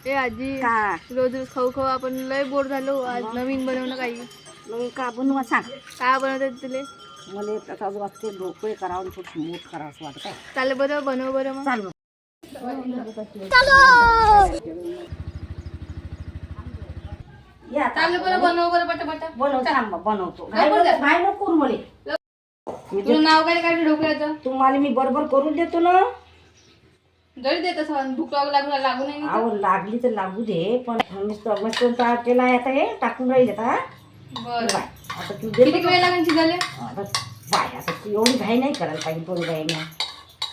ए आजी का रोज रोज खाऊ खाऊ आपण लय बोर झालो. आज नवीन बनवणं काही. मग का बनवा सांग. काय बनवतात तुले? मला आता वाटते ढोकळे करावं थोडं मोठ करावं असं वाटतं. चालेल बरं बनव बरं मग. चाल मग. या आता. चालेल बरं बनव बरं पटापट. बनव थांब बनवतो. लवकर जा. घाई नको करू मले. तुझं नाव काय काढलं ढोकळ्याचं? तुम्हाला मी बरोबर करून देतो ना. जरी देत असं भूक लागू नाही. आवड लागली तर लागू दे पण मस्त केला आहे आता हे टाकून राहिले आता. बरं आता तू किती वेळ लागेल शिजायला? आता बाय आता तू एवढी घाई नाही करायला पाहिजे थोडी घाईने.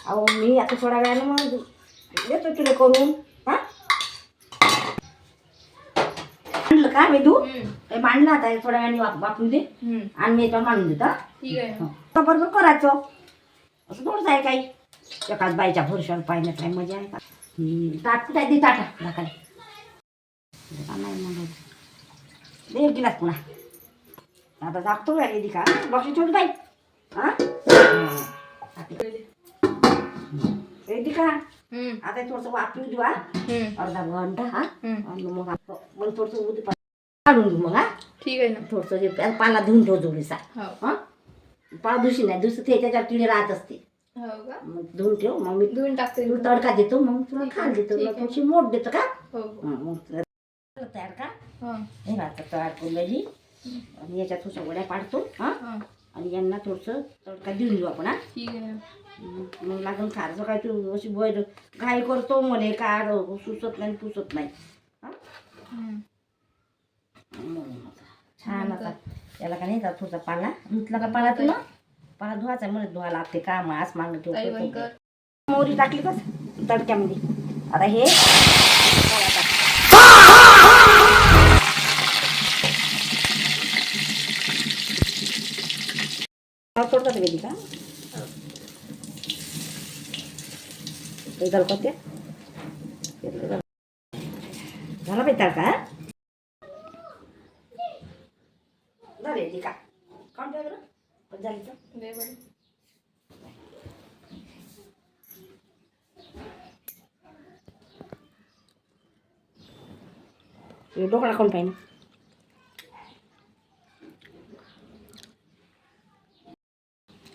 अहो मी आता थोड्या वेळानं मग देतो तुला करून. हा आणलं का मी तू हे मांडलं आता थोड्या वेळाने वापरून दे आणि मी याच्यावर मांडून देतो. ठीक आहे. बरोबर करायचं असं थोडंच आहे काही एकाच बाईच्या भरोशावर पाहिजे काय मजा आहे का. ताट कुठे दे ताटा दाखल नाही मग दे एक गिलास पुन्हा आता दाखतो वेळ का बक्षी ठेवली बाई. हा रेडी का आता थोडंसं वापरू देऊ. हा अर्धा घंटा. हा आणि मग मग थोडंसं उद्या काढून घेऊ मग. हा ठीक आहे ना. थोडंसं जे पाला धुवून ठेव जोडीचा. हो हा पाला दुशी नाही दुसरं ते त्याच्यावर किडे राहत असते. हो का? मग धुवून ठेव मग मी धुवून टाकते. तुला तडका देतो मग तुला खाल देतो. ठीक मग आहे. थोडीशी मोठ देतो का. हो मग तयार का हो हे आता तयार करून राहिली आणि याच्यात थोडं वड्या पाडतो. हा आणि यांना थोडंसं तडका देऊन देऊ आपण. हा ठीक आहे. मग लागून खायचं काय तू अशी बैल घाई करतो मला काढ सुचत नाही पुसत नाही. हा छान आता याला का नाही थोडसा पाला धुतला का पाला तुला पाला धुवायचा मला धुवा लागते का मास मागणं ठेवतो. मोहरी टाकली बस तडक्यामध्ये. आता हे तोडतात गेली का गणपत्या झाला पाहिजे तडका. झाली का काढून ठेव बरं झाली का. दे बरं. ढोकळा कोण पाहिजे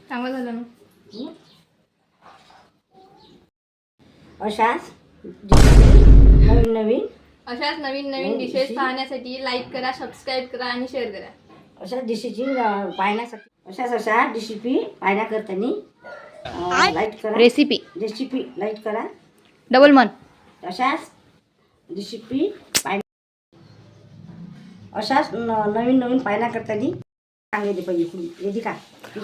चांगलं झालं ना. अशाच नवीन नवीन अशाच नवीन नवीन डिशेस पाहण्यासाठी लाईक करा, सबस्क्राईब करा आणि शेअर करा. अशा डिशेची पाहण्यासाठी अशा रेसिपी पाहण्याकरता लाईक करा. रेसिपी लाईक करा डबल मन. अशाच रेसिपी अशाच नवीन नवीन पाहण्याकरता सांगितले पाहिजे का.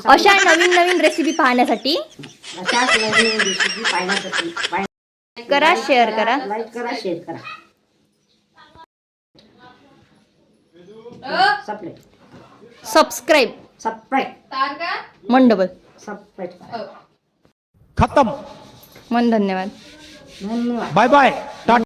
अशा नवीन नवीन रेसिपी पाहण्यासाठी अशाच नवीन नवीन रेसिपी पाहण्यासाठी करा, शेअर करा. लाईक करा शेअर करा. सबस्क्राईब मन डबल सबस्क्राईब खत्म. मन. धन्यवाद. धन्यवाद. Bye bye Tata.